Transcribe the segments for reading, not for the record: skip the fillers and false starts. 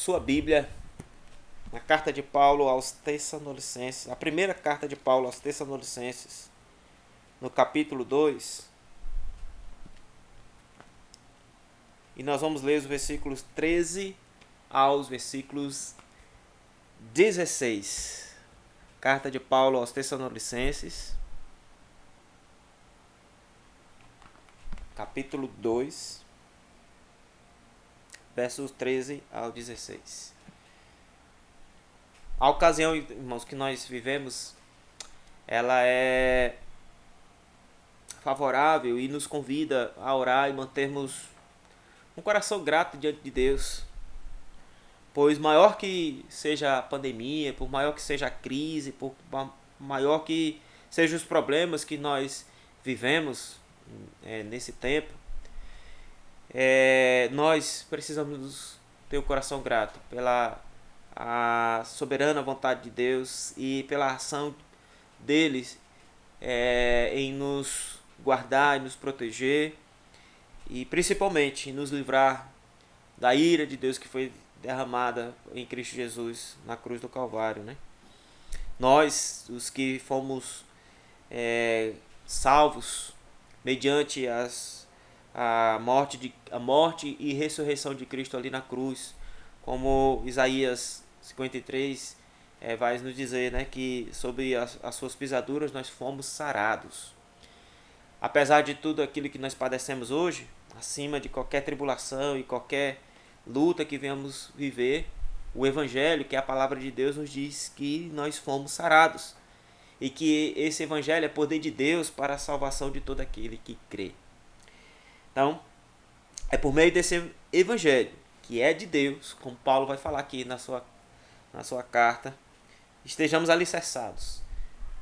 sua Bíblia na carta de Paulo aos Tessalonicenses, a primeira carta de Paulo aos Tessalonicenses, no capítulo 2, e nós vamos ler os versículos 13 aos versículos 16. Carta de Paulo aos Tessalonicenses, capítulo 2, versos 13 ao 16. A ocasião, irmãos, que nós vivemos, ela é favorável e nos convida a orar e mantermos um coração grato diante de Deus. Pois maior que seja a pandemia, por maior que seja a crise, por maior que sejam os problemas que nós vivemos nesse tempo, nós precisamos ter o coração grato pela a soberana vontade de Deus e pela ação deles em nos guardar e nos proteger e principalmente nos livrar da ira de Deus que foi derramada em Cristo Jesus na cruz do Calvário, né? Nós, os que fomos salvos mediante a morte e ressurreição de Cristo ali na cruz, como Isaías 53 vai nos dizer, né, que sobre as suas pisaduras nós fomos sarados. Apesar de tudo aquilo que nós padecemos hoje, acima de qualquer tribulação e qualquer luta que venhamos viver, o Evangelho, que é a palavra de Deus, nos diz que nós fomos sarados. E que esse Evangelho é poder de Deus para a salvação de todo aquele que crê. Então, é por meio desse Evangelho, que é de Deus, como Paulo vai falar aqui na sua carta, estejamos alicerçados,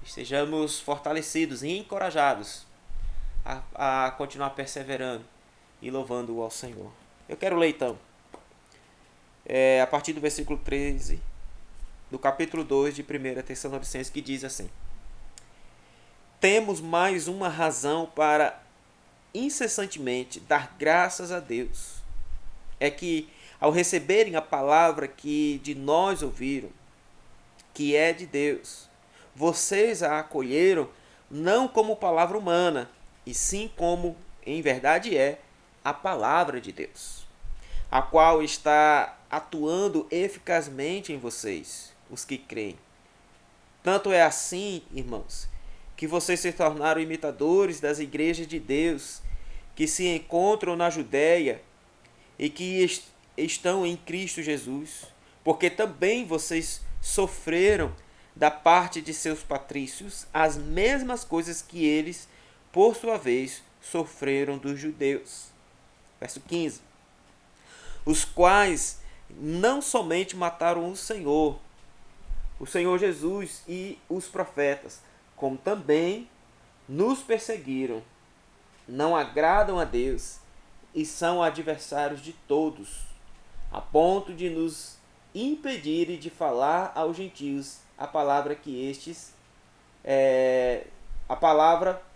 estejamos fortalecidos e encorajados a continuar perseverando e louvando ao Senhor. Eu quero ler então, a partir do versículo 13, do capítulo 2 de 1 Tessalonicenses, que diz assim: temos mais uma razão para incessantemente dar graças a Deus. É que, ao receberem a palavra que de nós ouviram, que é de Deus, vocês a acolheram não como palavra humana, e sim como, em verdade a palavra de Deus, a qual está atuando eficazmente em vocês, os que creem. Tanto é assim, irmãos, que vocês se tornaram imitadores das igrejas de Deus que se encontram na Judéia e que estão em Cristo Jesus, porque também vocês sofreram da parte de seus patrícios as mesmas coisas que eles, por sua vez, sofreram dos judeus. Verso 15. Os quais não somente mataram o Senhor Jesus e os profetas, como também nos perseguiram, não agradam a Deus e são adversários de todos, a ponto de nos impedirem de falar aos gentios a palavra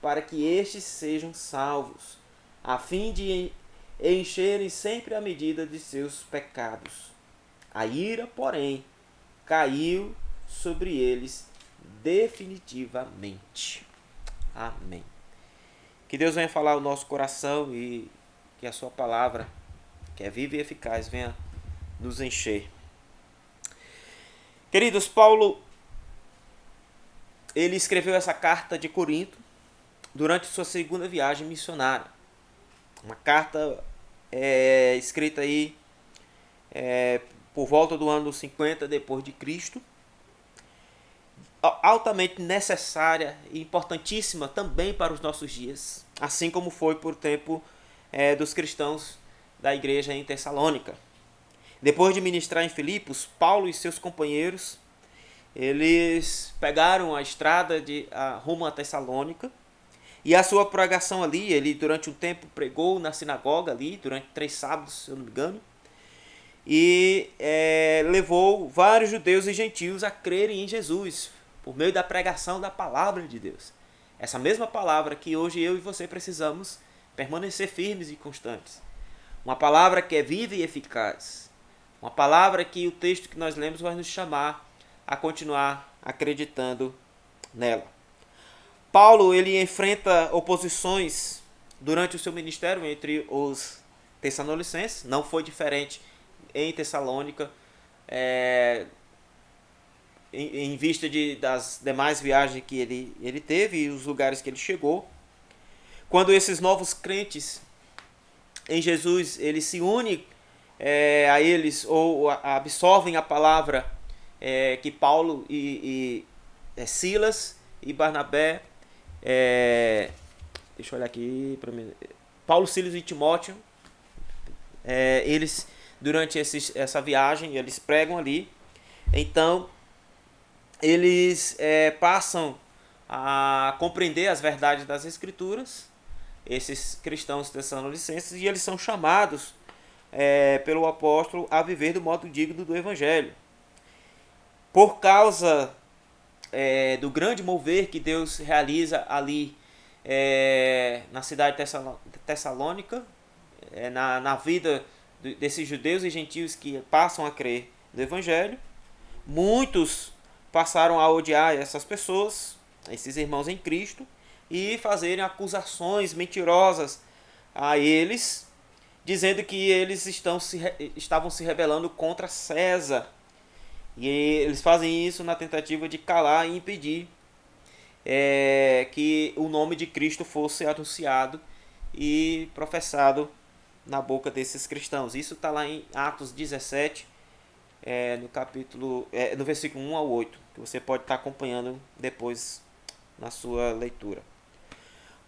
para que estes sejam salvos, a fim de encherem sempre a medida de seus pecados. A ira, porém, caiu sobre eles definitivamente. Amém. Que Deus venha falar o nosso coração e que a sua palavra, que é viva e eficaz, venha nos encher. Queridos, Paulo, ele escreveu essa carta de Corinto durante sua segunda viagem missionária. Uma carta escrita aí por volta do ano 50 depois de Cristo, altamente necessária e importantíssima também para os nossos dias, assim como foi por tempo dos cristãos da igreja em Tessalônica. Depois de ministrar em Filipos, Paulo e seus companheiros, eles pegaram a estrada rumo a Tessalônica, e a sua pregação ali, ele durante um tempo pregou na sinagoga ali, durante 3 sábados, se eu não me engano, e levou vários judeus e gentios a crerem em Jesus, por meio da pregação da palavra de Deus. Essa mesma palavra que hoje eu e você precisamos permanecer firmes e constantes. Uma palavra que é viva e eficaz. Uma palavra que o texto que nós lemos vai nos chamar a continuar acreditando nela. Paulo, ele enfrenta oposições durante o seu ministério entre os tessalonicenses. Não foi diferente em Tessalônica, em vista das demais viagens que ele teve e os lugares que ele chegou. Quando esses novos crentes em Jesus, eles se unem a eles ou absorvem a palavra que Paulo e Silas e Barnabé, deixa eu olhar aqui para mim, Paulo, Silas e Timóteo, eles durante essa viagem eles pregam ali. Então eles passam a compreender as verdades das Escrituras, esses cristãos tessalonicenses, e eles são chamados pelo apóstolo a viver do modo digno do Evangelho. Por causa do grande mover que Deus realiza ali na cidade de Tessalônica, na vida desses judeus e gentios que passam a crer no Evangelho, muitos passaram a odiar essas pessoas, esses irmãos em Cristo, e fazerem acusações mentirosas a eles, dizendo que eles estavam se rebelando contra César. E eles fazem isso na tentativa de calar e impedir que o nome de Cristo fosse anunciado e professado na boca desses cristãos. Isso está lá em Atos 17, no versículo 1 ao 8, que você pode estar acompanhando depois na sua leitura.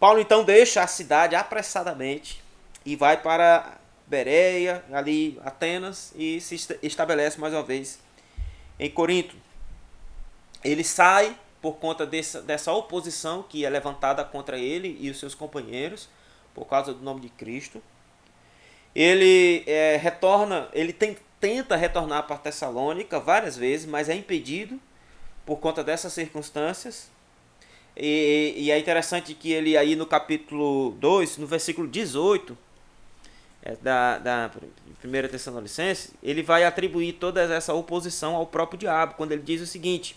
Paulo então deixa a cidade apressadamente e vai para Bereia, ali Atenas, e se estabelece mais uma vez em Corinto. Ele sai por conta dessa oposição que é levantada contra ele e os seus companheiros, por causa do nome de Cristo. Ele retorna, ele tenta retornar para Tessalônica várias vezes, mas é impedido por conta dessas circunstâncias. E é interessante que ele aí no capítulo 2, no versículo 18 da 1 Tessalonicenses, ele vai atribuir toda essa oposição ao próprio diabo, quando ele diz o seguinte: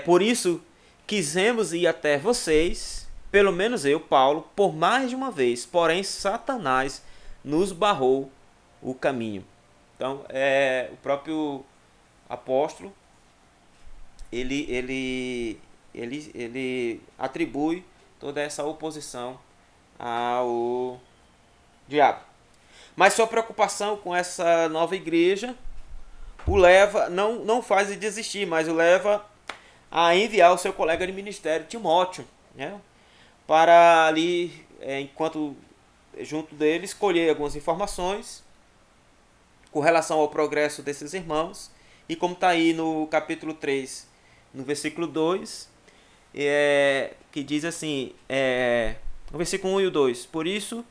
por isso quisemos ir até vocês, pelo menos eu, Paulo, por mais de uma vez, porém Satanás nos barrou o caminho. Então, o próprio apóstolo, ele atribui toda essa oposição ao diabo. Mas sua preocupação com essa nova igreja o leva, não faz ele desistir, mas o leva a enviar o seu colega de ministério, Timóteo, né, para ali, enquanto junto dele, escolher algumas informações com relação ao progresso desses irmãos. E como está aí no capítulo 3, no versículo 2, que diz assim, no versículo 1 e o 2: por isso,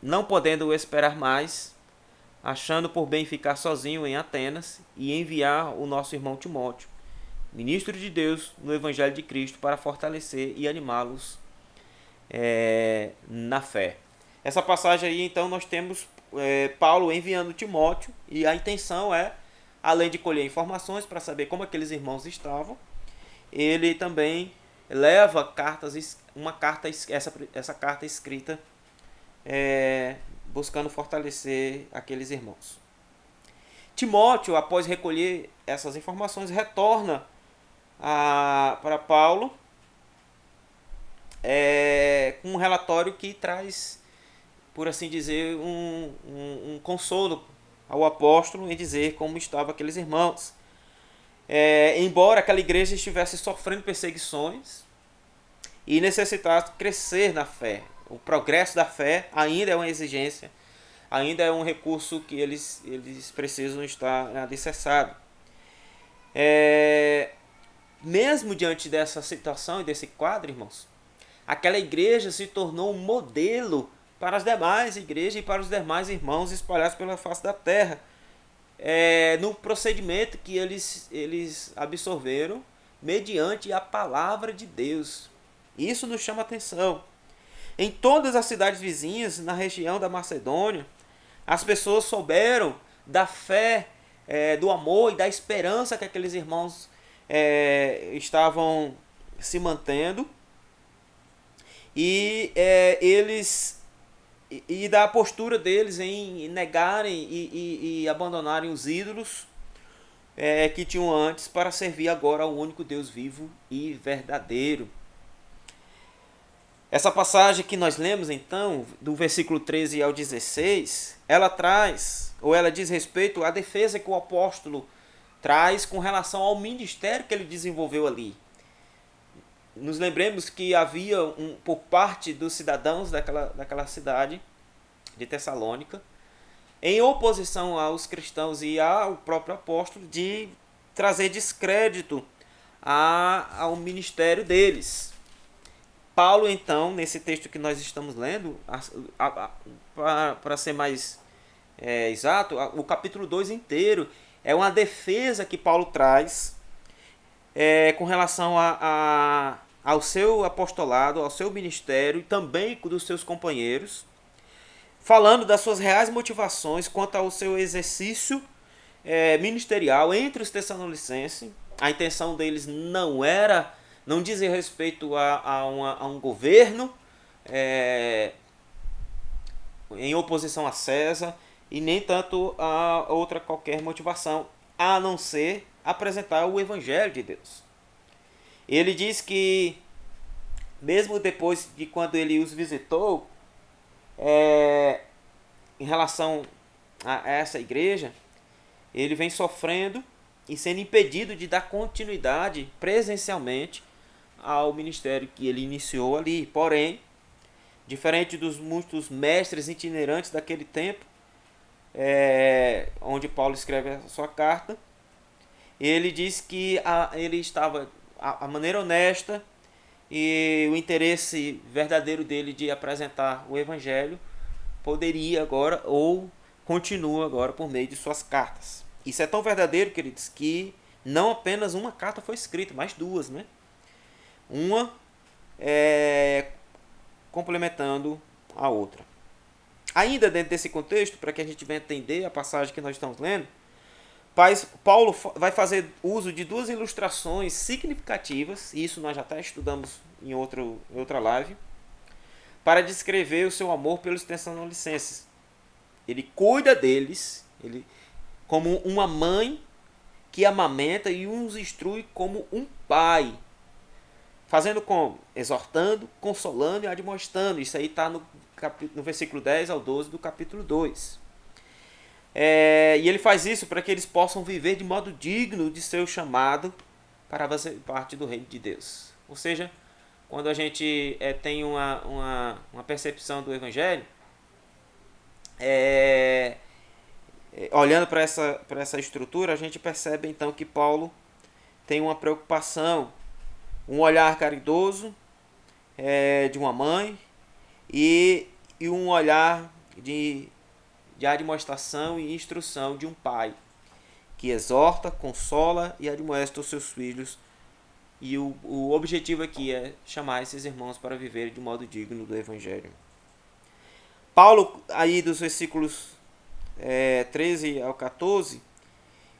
não podendo esperar mais, achando por bem ficar sozinho em Atenas e enviar o nosso irmão Timóteo, ministro de Deus no Evangelho de Cristo, para fortalecer e animá-los na fé. Essa passagem aí, então, nós temos Paulo enviando Timóteo, e a intenção além de colher informações para saber como aqueles irmãos estavam, ele também leva essa carta escrita, buscando fortalecer aqueles irmãos. Timóteo, após recolher essas informações, retorna para Paulo com um relatório que traz, por assim dizer, um consolo ao apóstolo em dizer como estavam aqueles irmãos. Embora aquela igreja estivesse sofrendo perseguições e necessitasse crescer na fé, o progresso da fé ainda é uma exigência, ainda é um recurso que eles precisam estar alicerçados. Mesmo diante dessa situação e desse quadro, irmãos, aquela igreja se tornou um modelo para as demais igrejas e para os demais irmãos espalhados pela face da terra, no procedimento que eles absorveram mediante a palavra de Deus. Isso nos chama a atenção. Em todas as cidades vizinhas, na região da Macedônia, as pessoas souberam da fé, do amor e da esperança que aqueles irmãos estavam se mantendo, e eles e da postura deles em negarem e abandonarem os ídolos que tinham antes para servir agora ao único Deus vivo e verdadeiro. Essa passagem que nós lemos então, do versículo 13 ao 16, ela traz, ou ela diz respeito à defesa que o apóstolo traz com relação ao ministério que ele desenvolveu ali. Nos lembremos que havia, por parte dos cidadãos daquela cidade de Tessalônica, em oposição aos cristãos e ao próprio apóstolo, de trazer descrédito ao ministério deles. Paulo, então, nesse texto que nós estamos lendo, para ser mais exato, o capítulo 2 inteiro é uma defesa que Paulo traz com relação ao seu apostolado, ao seu ministério e também dos seus companheiros, falando das suas reais motivações quanto ao seu exercício ministerial entre os tessalonicenses. A intenção deles não dizia respeito a um governo em oposição a César, e nem tanto a outra qualquer motivação, a não ser apresentar o Evangelho de Deus. Ele diz que, mesmo depois de quando ele os visitou, em relação a essa igreja, ele vem sofrendo e sendo impedido de dar continuidade presencialmente ao ministério que ele iniciou ali. Porém, diferente dos muitos mestres itinerantes daquele tempo, onde Paulo escreve a sua carta, ele diz que ele estava, a maneira honesta e o interesse verdadeiro dele de apresentar o Evangelho poderia agora, ou continua agora, por meio de suas cartas. Isso é tão verdadeiro, queridos, que não apenas uma carta foi escrita, mas duas, né? Uma complementando a outra. Ainda dentro desse contexto, para que a gente venha entender a passagem que nós estamos lendo, Paulo vai fazer uso de duas ilustrações significativas, e isso nós já até estudamos em outra live, para descrever o seu amor pelos tessalonicenses. Ele cuida deles, como uma mãe que amamenta e os instrui como um pai. Fazendo como? Exortando, consolando e admoestando. Isso aí está no versículo 10 ao 12 do capítulo 2. E ele faz isso para que eles possam viver de modo digno de seu chamado para fazer parte do reino de Deus. Ou seja, quando a gente tem uma percepção do Evangelho, olhando para essa estrutura, a gente percebe então que Paulo tem uma preocupação, um olhar caridoso de uma mãe e um olhar de admoestação e instrução de um pai, que exorta, consola e admoesta os seus filhos. E o objetivo aqui é chamar esses irmãos para viver de modo digno do Evangelho. Paulo, aí dos versículos 13 ao 14,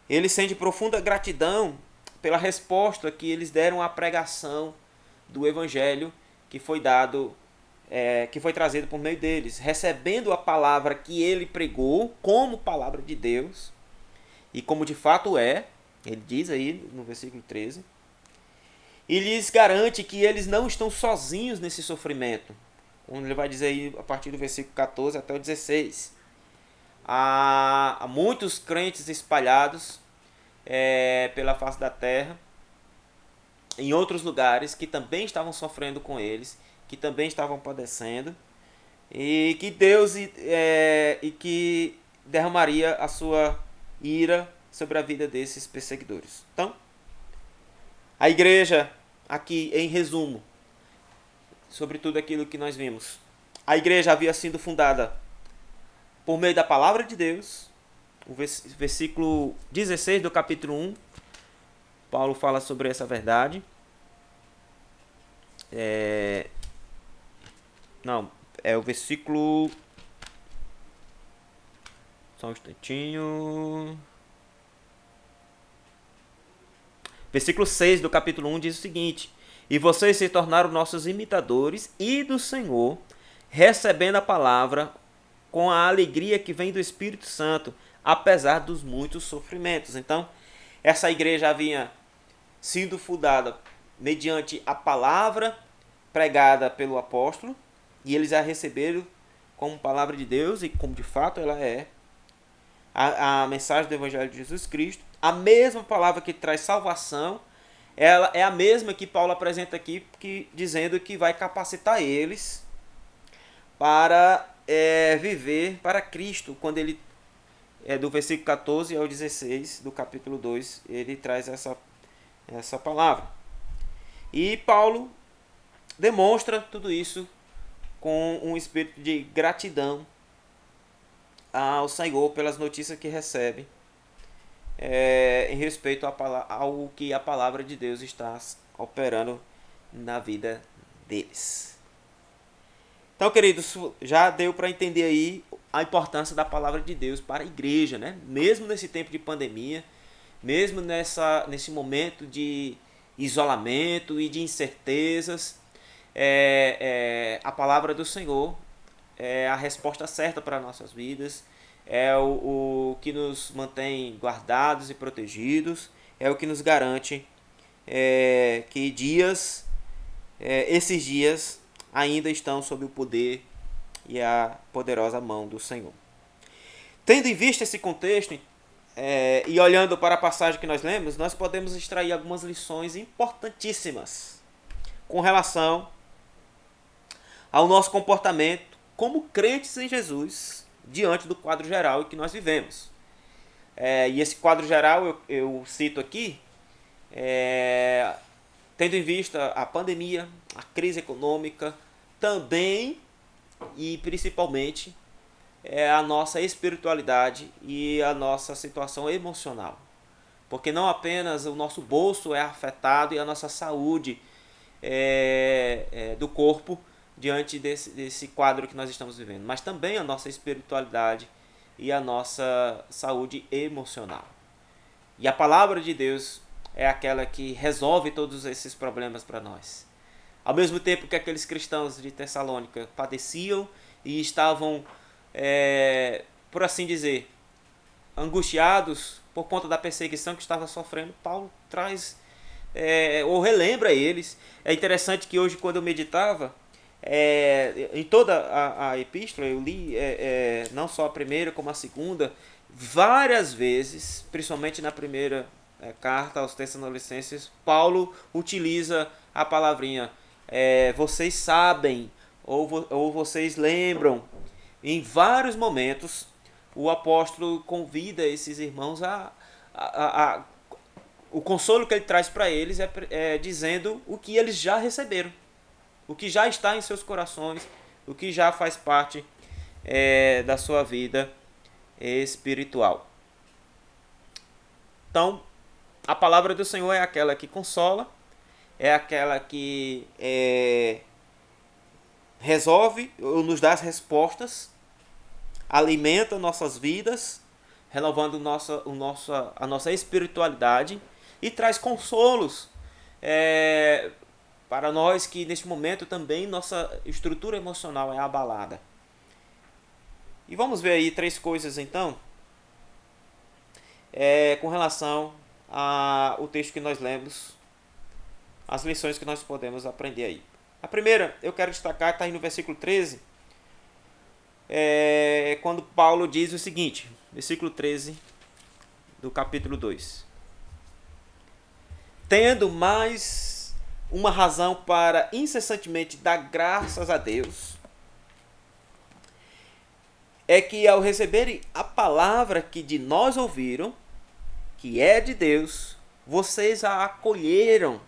ele sente profunda gratidão pela resposta que eles deram à pregação do Evangelho que foi dado, que foi trazido por meio deles, recebendo a palavra que ele pregou como palavra de Deus, e como de fato ele diz aí no versículo 13, e lhes garante que eles não estão sozinhos nesse sofrimento, como ele vai dizer aí a partir do versículo 14 até o 16. Há muitos crentes espalhados pela face da terra, em outros lugares, que também estavam sofrendo com eles, que também estavam padecendo, e que Deus e que derramaria a sua ira sobre a vida desses perseguidores. Então, a igreja, aqui em resumo, sobre tudo aquilo que nós vimos, a igreja havia sido fundada por meio da palavra de Deus. O versículo 16 do capítulo 1, Paulo fala sobre essa verdade. Não, é o versículo Só um instantinho. Versículo 6 do capítulo 1 diz o seguinte: E vocês se tornaram nossos imitadores e do Senhor, recebendo a palavra com a alegria que vem do Espírito Santo, apesar dos muitos sofrimentos. Então, essa igreja havia sido fundada mediante a palavra pregada pelo apóstolo, e eles a receberam como palavra de Deus, e como de fato ela é a mensagem do Evangelho de Jesus Cristo. A mesma palavra que traz salvação, ela é a mesma que Paulo apresenta aqui, dizendo que vai capacitar eles para viver para Cristo. Quando ele, do versículo 14 ao 16 do capítulo 2, ele traz essa palavra. E Paulo demonstra tudo isso com um espírito de gratidão ao Senhor pelas notícias que recebe em respeito ao que a palavra de Deus está operando na vida deles. Então, queridos, já deu para entender aí a importância da palavra de Deus para a igreja, né? Mesmo nesse tempo de pandemia, mesmo nesse momento de isolamento e de incertezas, a palavra do Senhor é a resposta certa para nossas vidas, é o que nos mantém guardados e protegidos, é o que nos garante que esses dias ainda estão sob o poder e a poderosa mão do Senhor. Tendo em vista esse contexto, e olhando para a passagem que nós lemos, nós podemos extrair algumas lições importantíssimas com relação ao nosso comportamento como crentes em Jesus diante do quadro geral que nós vivemos. E esse quadro geral eu cito aqui, tendo em vista a pandemia, a crise econômica, também e principalmente a nossa espiritualidade e a nossa situação emocional. Porque não apenas o nosso bolso é afetado e a nossa saúde do corpo diante desse quadro que nós estamos vivendo, mas também a nossa espiritualidade e a nossa saúde emocional. E a palavra de Deus é aquela que resolve todos esses problemas para nós. Ao mesmo tempo que aqueles cristãos de Tessalônica padeciam e estavam, por assim dizer, angustiados por conta da perseguição que estava sofrendo, Paulo traz ou relembra eles. É interessante que hoje, quando eu meditava, em toda a epístola, eu li não só a primeira como a segunda, várias vezes, principalmente na primeira carta aos Tessalonicenses, Paulo utiliza a palavrinha vocês sabem, ou vocês lembram. Em vários momentos o apóstolo convida esses irmãos o consolo que ele traz para eles dizendo o que eles já receberam, o que já está em seus corações, o que já faz parte da sua vida espiritual. Então, a palavra do Senhor é aquela que consola, é aquela que resolve ou nos dá as respostas, alimenta nossas vidas, renovando a nossa espiritualidade e traz consolos para nós que neste momento também nossa estrutura emocional é abalada. E vamos ver aí 3 coisas então, com relação ao texto que nós lemos, as lições que nós podemos aprender aí. A primeira, eu quero destacar, está aí no versículo 13, quando Paulo diz o seguinte, versículo 13 do capítulo 2. Tendo mais uma razão para incessantemente dar graças a Deus, é que ao receberem a palavra que de nós ouviram, que é de Deus, vocês a acolheram,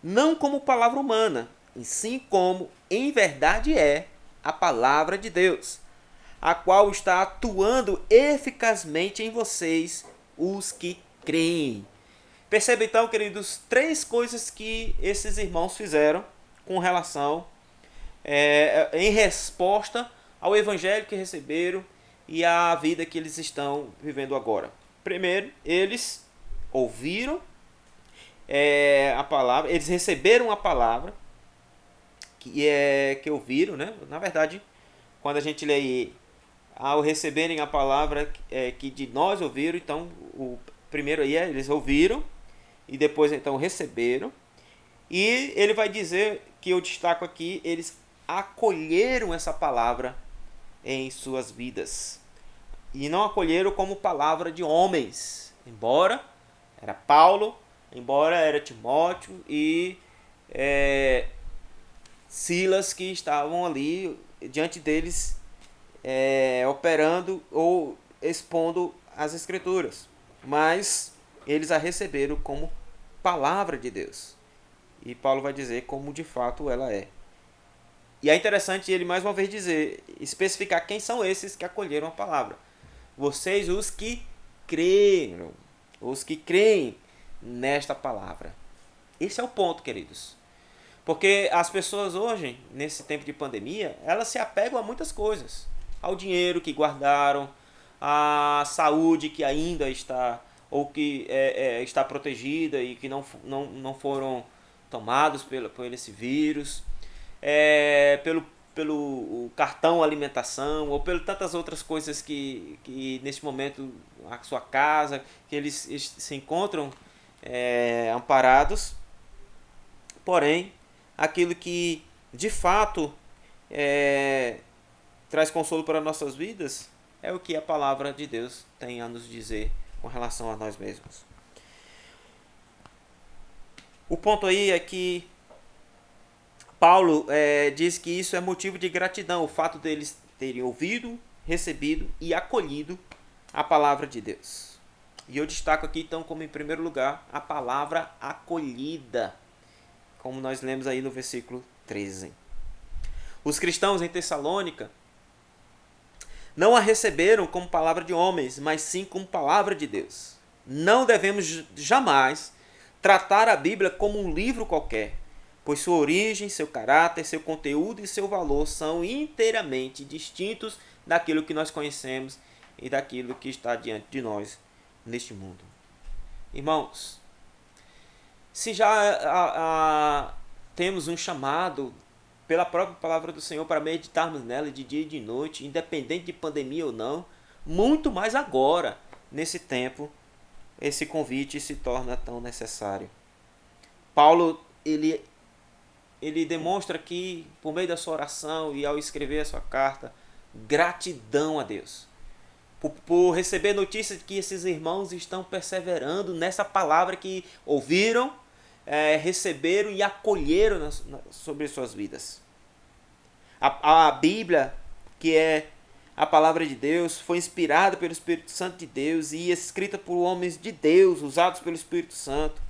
não como palavra humana, e sim como em verdade é a palavra de Deus, a qual está atuando eficazmente em vocês, os que creem. Perceba então, queridos, 3 coisas que esses irmãos fizeram com relação, em resposta ao evangelho que receberam, e a vida que eles estão vivendo agora. Primeiro, eles ouviram a palavra, eles receberam a palavra que ouviram, né? Na verdade, quando a gente lê aí, ao receberem a palavra que de nós ouviram, então o primeiro aí eles ouviram e depois então receberam. E ele vai dizer que eu destaco aqui, eles acolheram essa palavra em suas vidas. E não acolheram como palavra de homens, embora era Paulo, embora era Timóteo e Silas que estavam ali diante deles operando ou expondo as Escrituras. Mas eles a receberam como palavra de Deus. E Paulo vai dizer como de fato ela é. E é interessante ele mais uma vez dizer, especificar quem são esses que acolheram a palavra. Vocês os que creram, os que creem nesta palavra. Esse é o ponto, queridos. Porque as pessoas hoje, nesse tempo de pandemia, elas se apegam a muitas coisas. Ao dinheiro que guardaram, à saúde que ainda está, ou que está protegida e que não foram tomados por esse vírus, pelo cartão alimentação, ou por tantas outras coisas que neste momento, a sua casa, que eles se encontram amparados. Porém, aquilo que de fato traz consolo para nossas vidas é o que a palavra de Deus tem a nos dizer com relação a nós mesmos. O ponto aí é que Paulo diz que isso é motivo de gratidão, o fato deles terem ouvido, recebido e acolhido a palavra de Deus. E eu destaco aqui então como em primeiro lugar a palavra acolhida, como nós lemos aí no versículo 13. Os cristãos em Tessalônica não a receberam como palavra de homens, mas sim como palavra de Deus. Não devemos jamais tratar a Bíblia como um livro qualquer, pois sua origem, seu caráter, seu conteúdo e seu valor são inteiramente distintos daquilo que nós conhecemos e daquilo que está diante de nós neste mundo. Irmãos, se já temos um chamado pela própria palavra do Senhor para meditarmos nela de dia e de noite, independente de pandemia ou não, muito mais agora, nesse tempo, esse convite se torna tão necessário. Paulo, ele demonstra aqui, por meio da sua oração e ao escrever a sua carta, gratidão a Deus. Por receber notícia de que esses irmãos estão perseverando nessa palavra que ouviram, receberam e acolheram sobre suas vidas. A Bíblia, que é a palavra de Deus, foi inspirada pelo Espírito Santo de Deus e escrita por homens de Deus, usados pelo Espírito Santo.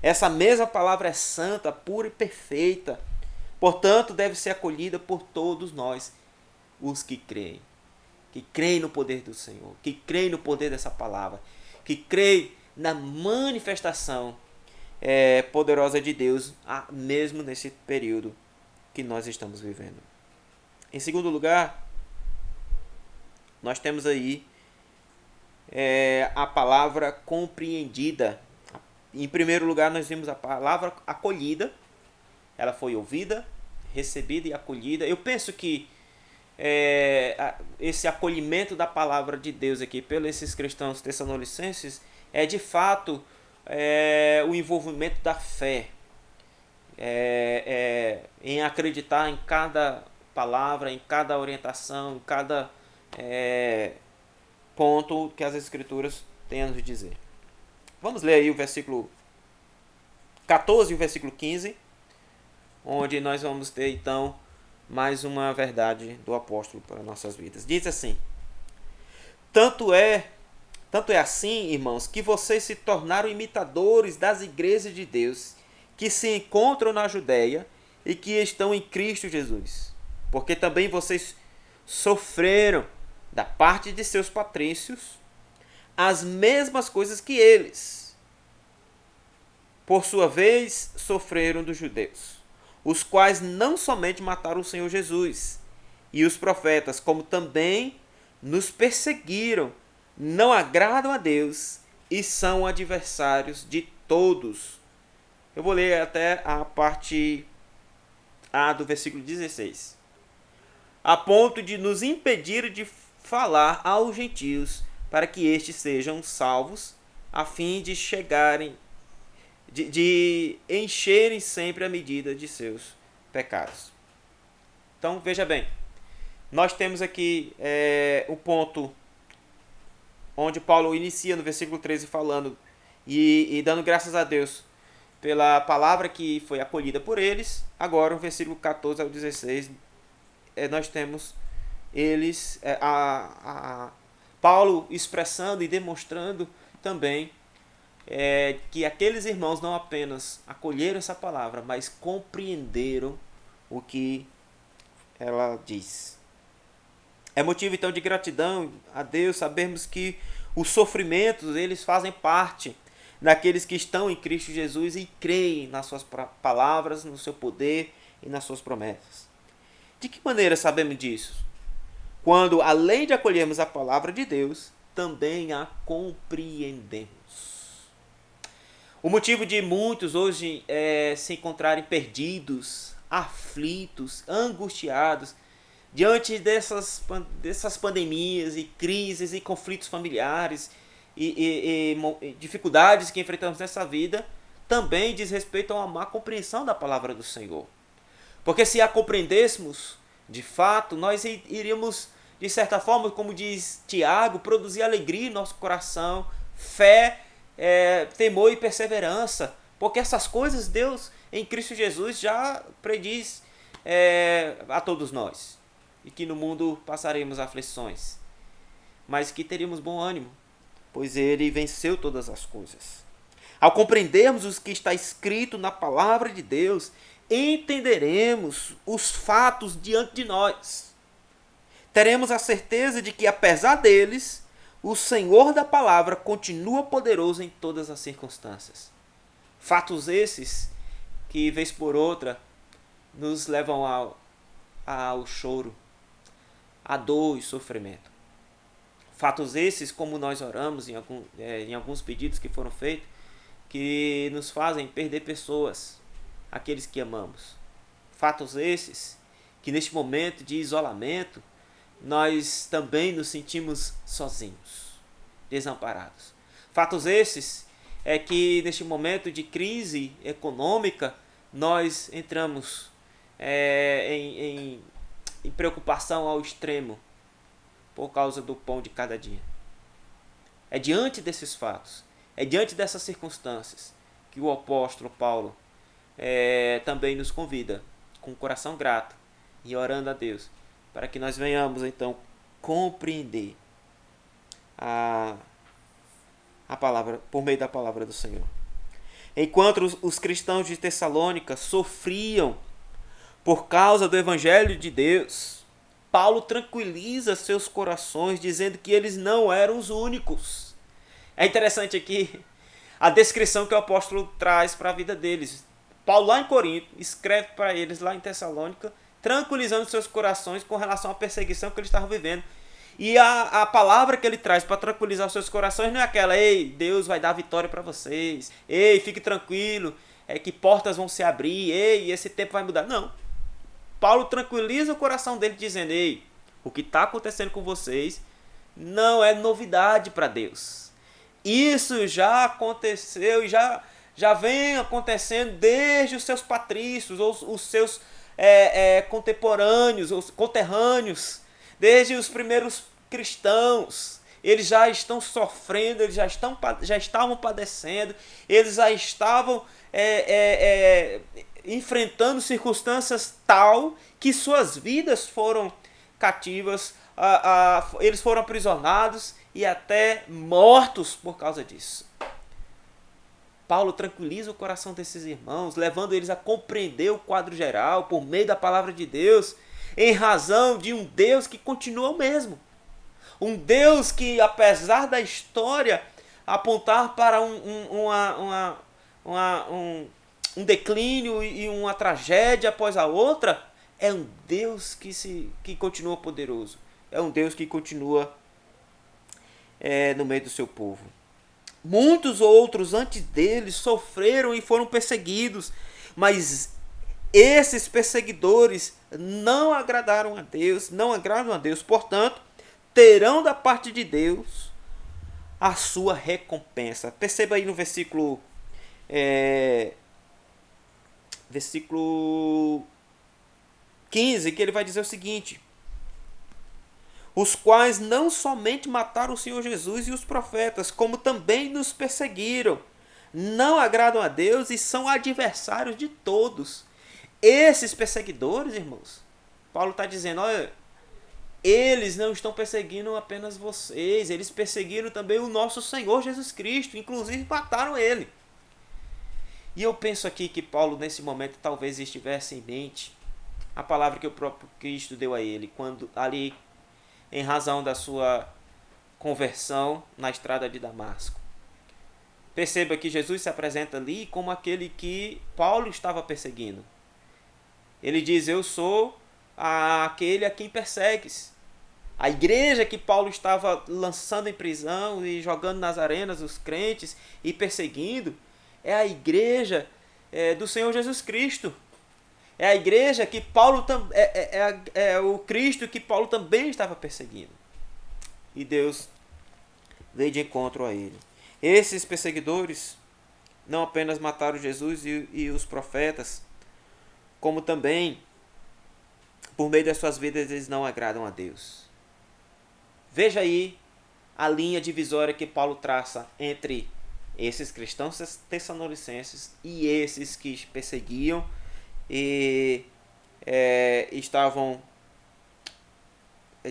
Essa mesma palavra é santa, pura e perfeita. Portanto, deve ser acolhida por todos nós, os que creem no poder do Senhor, que creem no poder dessa palavra, que creem na manifestação poderosa de Deus, mesmo nesse período que nós estamos vivendo. Em segundo lugar, nós temos aí a palavra compreendida. Em primeiro lugar, nós vimos a palavra acolhida. Ela foi ouvida, recebida e acolhida. Eu penso que esse acolhimento da palavra de Deus aqui pelos esses cristãos tessalonicenses é de fato o envolvimento da fé, em acreditar em cada palavra, em cada orientação, em cada ponto que as Escrituras têm a nos dizer. Vamos ler aí o versículo 14 e o versículo 15, onde nós vamos ter então mais uma verdade do apóstolo para nossas vidas. Diz assim: Tanto é assim, irmãos, que vocês se tornaram imitadores das igrejas de Deus que se encontram na Judéia e que estão em Cristo Jesus. Porque também vocês sofreram da parte de seus patrícios as mesmas coisas que eles, por sua vez, sofreram dos judeus, os quais não somente mataram o Senhor Jesus e os profetas, como também nos perseguiram, não agradam a Deus e são adversários de todos. Eu vou ler até a parte A do versículo 16. A ponto de nos impedir de falar aos gentios, para que estes sejam salvos, a fim de chegarem, de encherem sempre a medida de seus pecados. Então, veja bem, nós temos aqui o ponto onde Paulo inicia no versículo 13 falando e dando graças a Deus pela palavra que foi acolhida por eles. Agora, no versículo 14 ao 16, nós temos eles, Paulo expressando e demonstrando também que aqueles irmãos não apenas acolheram essa palavra, mas compreenderam o que ela diz. É motivo então de gratidão a Deus sabermos que os sofrimentos eles fazem parte daqueles que estão em Cristo Jesus e creem nas suas palavras, no seu poder e nas suas promessas. De que maneira sabemos disso? Quando, além de acolhermos a palavra de Deus, também a compreendemos. O motivo de muitos hoje se encontrarem perdidos, aflitos, angustiados, diante dessas pandemias e crises e conflitos familiares e dificuldades que enfrentamos nessa vida, também diz respeito a uma má compreensão da palavra do Senhor. Porque se a compreendêssemos, de fato, nós iríamos, de certa forma, como diz Tiago, produzir alegria em nosso coração, fé, temor e perseverança. Porque essas coisas Deus, em Cristo Jesus, já prediz a todos nós. E que no mundo passaremos aflições, mas que teríamos bom ânimo, pois ele venceu todas as coisas. Ao compreendermos o que está escrito na palavra de Deus, entenderemos os fatos diante de nós. Teremos a certeza de que, apesar deles, o Senhor da palavra continua poderoso em todas as circunstâncias. Fatos esses que, vez por outra, nos levam ao choro, a dor e sofrimento. Fatos esses, como nós oramos em alguns pedidos que foram feitos, que nos fazem perder pessoas, aqueles que amamos. Fatos esses que neste momento de isolamento nós também nos sentimos sozinhos, desamparados. Fatos esses que neste momento de crise econômica nós entramos em preocupação ao extremo por causa do pão de cada dia. É diante desses fatos, é diante dessas circunstâncias que o apóstolo Paulo também nos convida com o coração grato e orando a Deus para que nós venhamos então compreender a palavra por meio da palavra do Senhor. Enquanto os cristãos de Tessalônica sofriam por causa do Evangelho de Deus, Paulo tranquiliza seus corações dizendo que eles não eram os únicos. É interessante aqui a descrição que o apóstolo traz para a vida deles. Paulo lá em Corinto escreve para eles lá em Tessalônica, tranquilizando seus corações com relação à perseguição que eles estavam vivendo. E a palavra que ele traz para tranquilizar os seus corações não é aquela: ei, Deus vai dar vitória para vocês, ei, fique tranquilo, que portas vão se abrir, ei, esse tempo vai mudar. Não. Paulo tranquiliza o coração dele dizendo: ei, o que está acontecendo com vocês não é novidade para Deus. Isso já aconteceu e já vem acontecendo desde os seus patrícios, ou os seus contemporâneos, os conterrâneos, desde os primeiros cristãos. Eles já estão sofrendo, eles já estavam padecendo, eles já estavam enfrentando circunstâncias tal que suas vidas foram cativas, eles foram aprisionados e até mortos por causa disso. Paulo tranquiliza o coração desses irmãos, levando eles a compreender o quadro geral por meio da palavra de Deus, em razão de um Deus que continua o mesmo. Um Deus que, apesar da história apontar para um declínio e uma tragédia após a outra, é um Deus que continua poderoso é um Deus que continua no meio do seu povo. Muitos outros antes deles sofreram e foram perseguidos, mas esses perseguidores não agradaram a Deus, não agradam a Deus, portanto, terão da parte de Deus a sua recompensa. Perceba aí no versículo 15, que ele vai dizer o seguinte: os quais não somente mataram o Senhor Jesus e os profetas, como também nos perseguiram, não agradam a Deus e são adversários de todos. Esses perseguidores, irmãos, Paulo está dizendo, olha, eles não estão perseguindo apenas vocês, eles perseguiram também o nosso Senhor Jesus Cristo, inclusive mataram ele. E eu penso aqui que Paulo, nesse momento, talvez estivesse em mente a palavra que o próprio Cristo deu a ele, quando ali, em razão da sua conversão na estrada de Damasco. Perceba que Jesus se apresenta ali como aquele que Paulo estava perseguindo. Ele diz, eu sou aquele a quem persegues. A igreja que Paulo estava lançando em prisão e jogando nas arenas os crentes e perseguindo, é a igreja do Senhor Jesus Cristo. É a igreja que Paulo é o Cristo que Paulo também estava perseguindo. E Deus veio de encontro a ele. Esses perseguidores não apenas mataram Jesus e os profetas, como também, por meio das suas vidas, eles não agradam a Deus. Veja aí a linha divisória que Paulo traça entre esses cristãos tessalonicenses e esses que perseguiam e estavam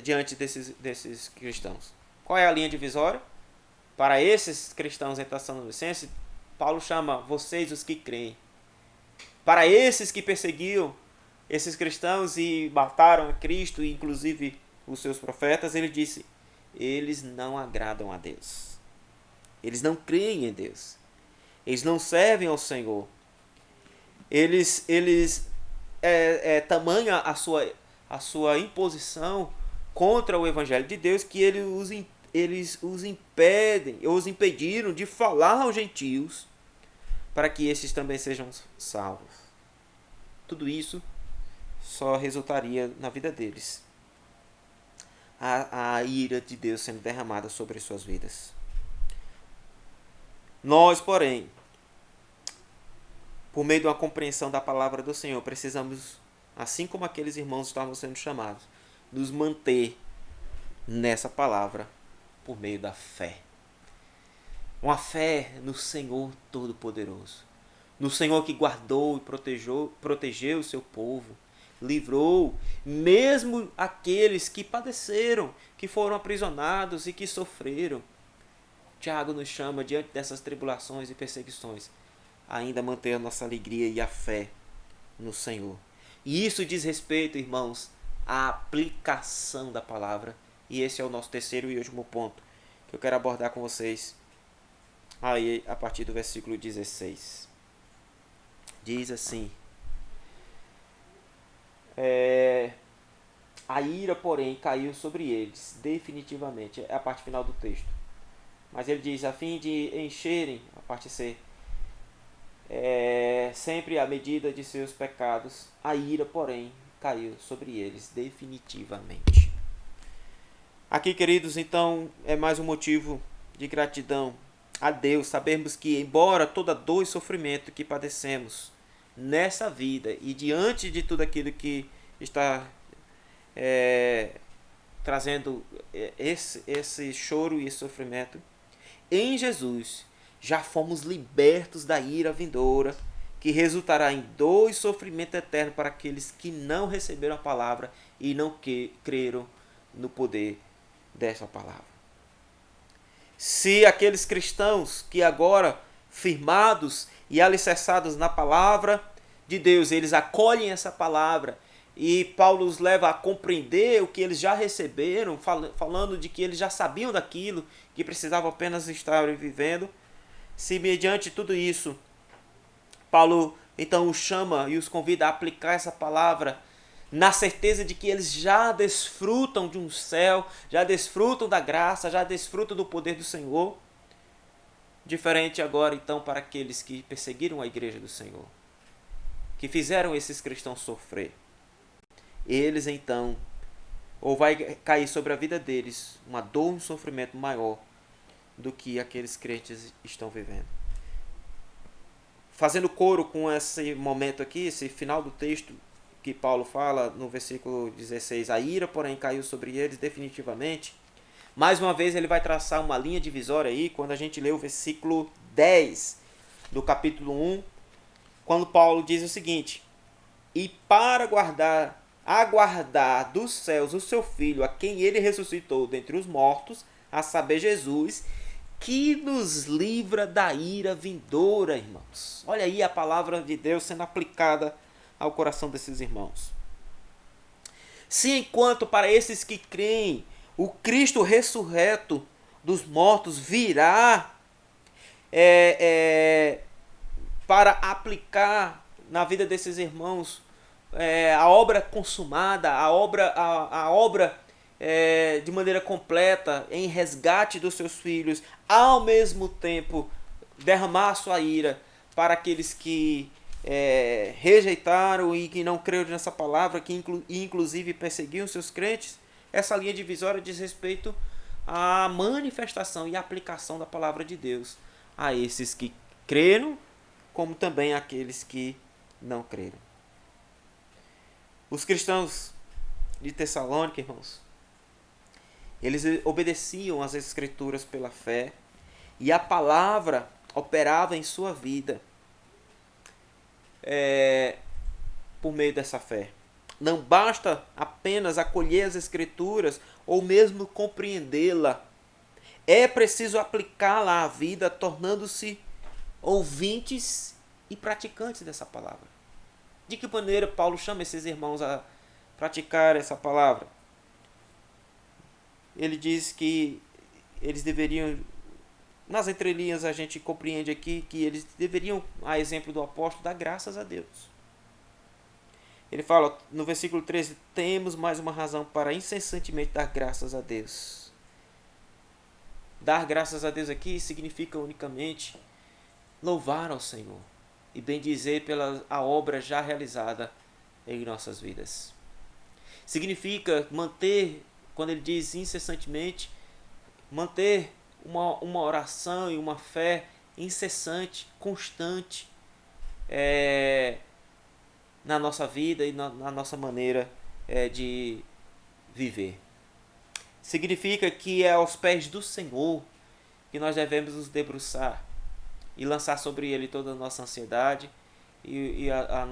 diante desses cristãos. Qual é a linha divisória? Para esses cristãos em Tessalonicenses, Paulo chama vocês os que creem. Para esses que perseguiam esses cristãos e mataram a Cristo, inclusive os seus profetas, ele disse, eles não agradam a Deus. Eles não creem em Deus. Eles não servem ao Senhor. Tamanha a sua imposição contra o Evangelho de Deus que eles os impediram de falar aos gentios para que esses também sejam salvos. Tudo isso só resultaria na vida deles a ira de Deus sendo derramada sobre as suas vidas. Nós, porém, por meio de uma compreensão da palavra do Senhor, precisamos, assim como aqueles irmãos estavam sendo chamados, nos manter nessa palavra por meio da fé. Uma fé no Senhor Todo-Poderoso. No Senhor que guardou e protegeu o seu povo. Livrou mesmo aqueles que padeceram, que foram aprisionados e que sofreram. Tiago nos chama, diante dessas tribulações e perseguições, ainda manter a nossa alegria e a fé no Senhor. E isso diz respeito, irmãos, à aplicação da palavra. E esse é o nosso terceiro e último ponto que eu quero abordar com vocês aí a partir do versículo 16. Diz assim: a ira, porém, caiu sobre eles definitivamente. É a parte final do texto. Mas ele diz, a fim de encherem, a parte C, sempre à medida de seus pecados, a ira, porém, caiu sobre eles definitivamente. Aqui, queridos, então, é mais um motivo de gratidão a Deus, sabermos que, embora toda dor e sofrimento que padecemos nessa vida e diante de tudo aquilo que está trazendo esse choro e esse sofrimento, em Jesus já fomos libertos da ira vindoura, que resultará em dor e sofrimento eterno para aqueles que não receberam a palavra e não creram no poder dessa palavra. Se aqueles cristãos que agora, firmados e alicerçados na palavra de Deus, eles acolhem essa palavra e Paulo os leva a compreender o que eles já receberam, falando de que eles já sabiam daquilo, que precisavam apenas estar vivendo. Se mediante tudo isso, Paulo então os chama e os convida a aplicar essa palavra na certeza de que eles já desfrutam de um céu, já desfrutam da graça, já desfrutam do poder do Senhor. Diferente agora, então, para aqueles que perseguiram a igreja do Senhor, que fizeram esses cristãos sofrer. Eles, então, ou vai cair sobre a vida deles uma dor e um sofrimento maior do que aqueles crentes estão vivendo. Fazendo coro com esse momento aqui, esse final do texto que Paulo fala no versículo 16, a ira, porém, caiu sobre eles definitivamente. Mais uma vez ele vai traçar uma linha divisória aí, quando a gente lê o versículo 10 do capítulo 1, quando Paulo diz o seguinte: e para aguardar dos céus o seu Filho, a quem ele ressuscitou dentre os mortos, a saber, Jesus, que nos livra da ira vindoura, irmãos. Olha aí a palavra de Deus sendo aplicada ao coração desses irmãos. Se enquanto para esses que creem, o Cristo ressurreto dos mortos virá para aplicar na vida desses irmãos a obra consumada, a obra de maneira completa, em resgate dos seus filhos, ao mesmo tempo derramar a sua ira para aqueles que rejeitaram e que não creram nessa palavra, que inclusive perseguiam seus crentes. Essa linha divisória diz respeito à manifestação e aplicação da palavra de Deus a esses que creram, como também àqueles que não creram. Os cristãos de Tessalônica, irmãos, eles obedeciam às Escrituras pela fé e a palavra operava em sua vida por meio dessa fé. Não basta apenas acolher as Escrituras ou mesmo compreendê-la. É preciso aplicá-la à vida, tornando-se ouvintes e praticantes dessa palavra. De que maneira Paulo chama esses irmãos a praticar essa palavra? Ele diz que eles deveriam, nas entrelinhas a gente compreende aqui, que eles deveriam, a exemplo do apóstolo, dar graças a Deus. Ele fala no versículo 13, temos mais uma razão para incessantemente dar graças a Deus. Dar graças a Deus aqui significa unicamente louvar ao Senhor e bendizer pela a obra já realizada em nossas vidas. Significa manter, quando ele diz incessantemente, manter uma oração e uma fé incessante, constante, na nossa vida e na nossa maneira de viver. Significa que é aos pés do Senhor que nós devemos nos debruçar e lançar sobre Ele toda a nossa ansiedade e as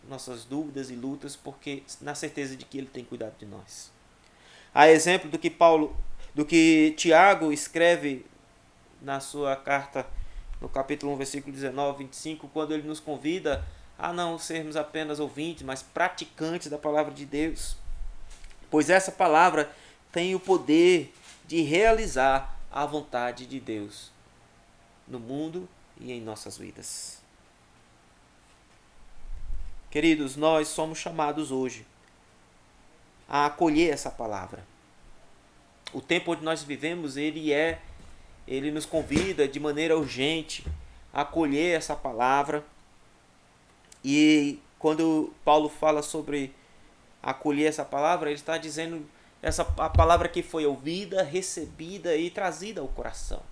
nossas dúvidas e lutas, porque na certeza de que Ele tem cuidado de nós. A exemplo do que Tiago escreve na sua carta, no capítulo 1, versículo 19, 25, quando ele nos convida a não sermos apenas ouvintes, mas praticantes da palavra de Deus. Pois essa palavra tem o poder de realizar a vontade de Deus no mundo e em nossas vidas. Queridos, nós somos chamados hoje a acolher essa palavra. O tempo onde nós vivemos, ele nos convida de maneira urgente a acolher essa palavra. E quando Paulo fala sobre acolher essa palavra, ele está dizendo a palavra que foi ouvida, recebida e trazida ao coração.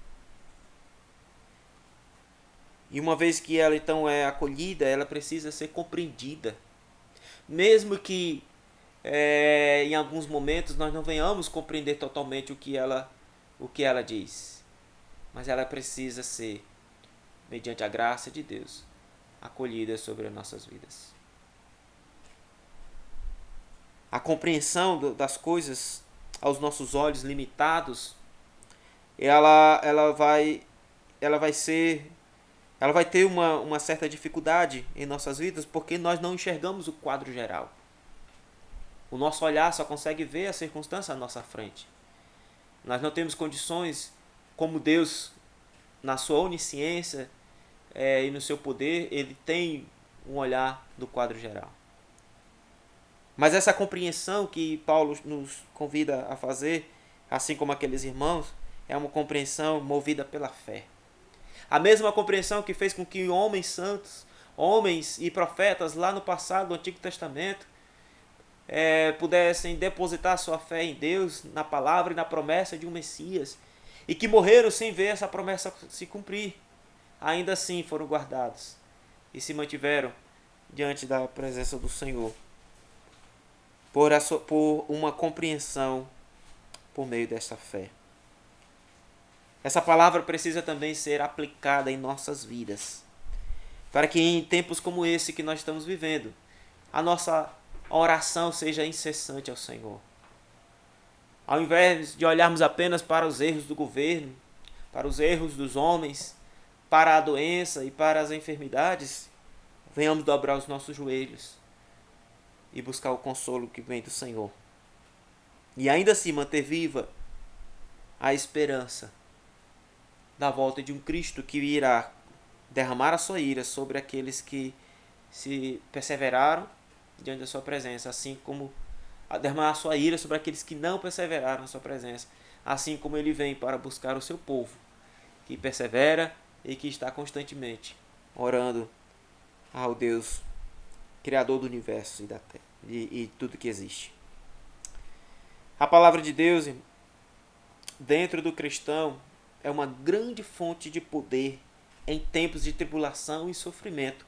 E uma vez que ela então é acolhida, ela precisa ser compreendida. Mesmo que em alguns momentos nós não venhamos compreender totalmente o que ela diz. Mas ela precisa ser, mediante a graça de Deus, acolhida sobre as nossas vidas. A compreensão das coisas aos nossos olhos limitados, ela vai ter uma certa dificuldade em nossas vidas, porque nós não enxergamos o quadro geral. O nosso olhar só consegue ver a circunstância à nossa frente. Nós não temos condições, como Deus, na sua onisciência e no seu poder, Ele tem um olhar do quadro geral. Mas essa compreensão que Paulo nos convida a fazer, assim como aqueles irmãos, é uma compreensão movida pela fé. A mesma compreensão que fez com que homens santos, homens e profetas lá no passado do Antigo Testamento, pudessem depositar sua fé em Deus, na palavra e na promessa de um Messias, e que morreram sem ver essa promessa se cumprir. Ainda assim foram guardados e se mantiveram diante da presença do Senhor, por uma compreensão por meio desta fé. Essa palavra precisa também ser aplicada em nossas vidas, para que em tempos como esse que nós estamos vivendo, a nossa oração seja incessante ao Senhor. Ao invés de olharmos apenas para os erros do governo, para os erros dos homens, para a doença e para as enfermidades, venhamos dobrar os nossos joelhos e buscar o consolo que vem do Senhor. E ainda assim manter viva a esperança da volta de um Cristo que irá derramar a sua ira sobre aqueles que se perseveraram diante da sua presença, assim como derramar a sua ira sobre aqueles que não perseveraram na sua presença, assim como ele vem para buscar o seu povo, que persevera e que está constantemente orando ao Deus Criador do universo e da terra e tudo que existe. A palavra de Deus, dentro do cristão, é uma grande fonte de poder em tempos de tribulação e sofrimento,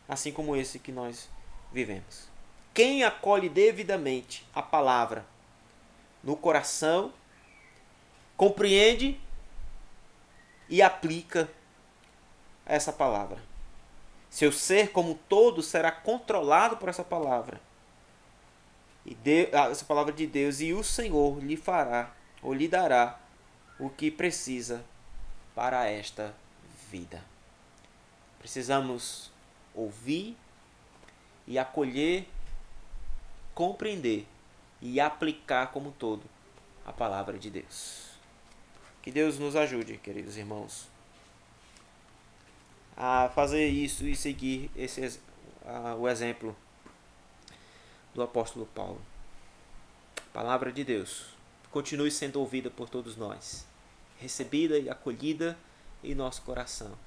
assim como esse que nós vivemos. Quem acolhe devidamente a palavra no coração, compreende e aplica essa palavra. Seu ser como todo será controlado por essa palavra. Essa palavra de Deus, e o Senhor lhe fará ou lhe dará o que precisa para esta vida. Precisamos ouvir e acolher, compreender e aplicar como todo a palavra de Deus. Que Deus nos ajude, queridos irmãos, a fazer isso e seguir o exemplo do apóstolo Paulo. A palavra de Deus continue sendo ouvida por todos nós, recebida e acolhida em nosso coração.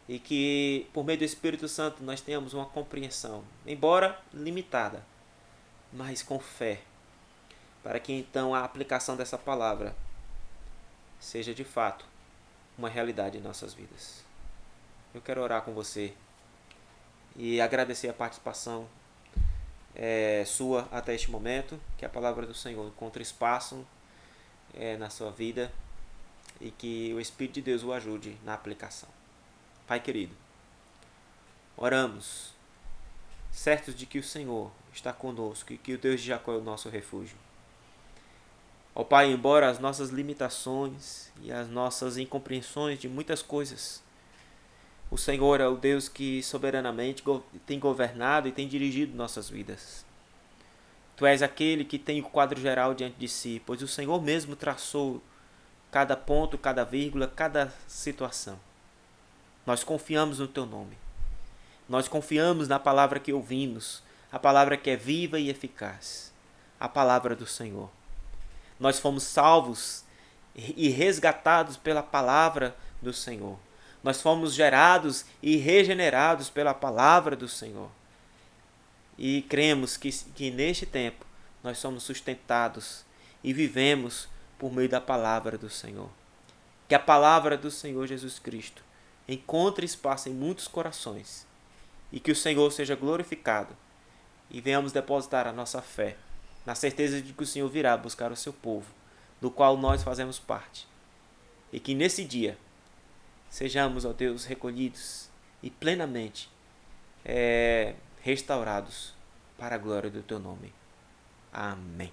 E que, por meio do Espírito Santo, nós tenhamos uma compreensão, embora limitada, mas com fé, para que então a aplicação dessa palavra seja de fato uma realidade em nossas vidas. Eu quero orar com você e agradecer a participação sua até este momento, que a palavra do Senhor encontre espaço na sua vida e que o Espírito de Deus o ajude na aplicação. Pai querido, oramos, certos de que o Senhor está conosco e que o Deus de Jacó é o nosso refúgio. Ó Pai, embora as nossas limitações e as nossas incompreensões de muitas coisas, o Senhor é o Deus que soberanamente tem governado e tem dirigido nossas vidas. Tu és aquele que tem o quadro geral diante de si, pois o Senhor mesmo traçou cada ponto, cada vírgula, cada situação. Nós confiamos no Teu nome. Nós confiamos na palavra que ouvimos, a palavra que é viva e eficaz, a palavra do Senhor. Nós fomos salvos e resgatados pela palavra do Senhor. Nós fomos gerados e regenerados pela palavra do Senhor. E cremos que neste tempo nós somos sustentados e vivemos por meio da palavra do Senhor. Que a palavra do Senhor Jesus Cristo encontre espaço em muitos corações e que o Senhor seja glorificado e venhamos depositar a nossa fé na certeza de que o Senhor virá buscar o seu povo, do qual nós fazemos parte. E que nesse dia sejamos, ó Deus, recolhidos e plenamente restaurados para a glória do Teu nome. Amém.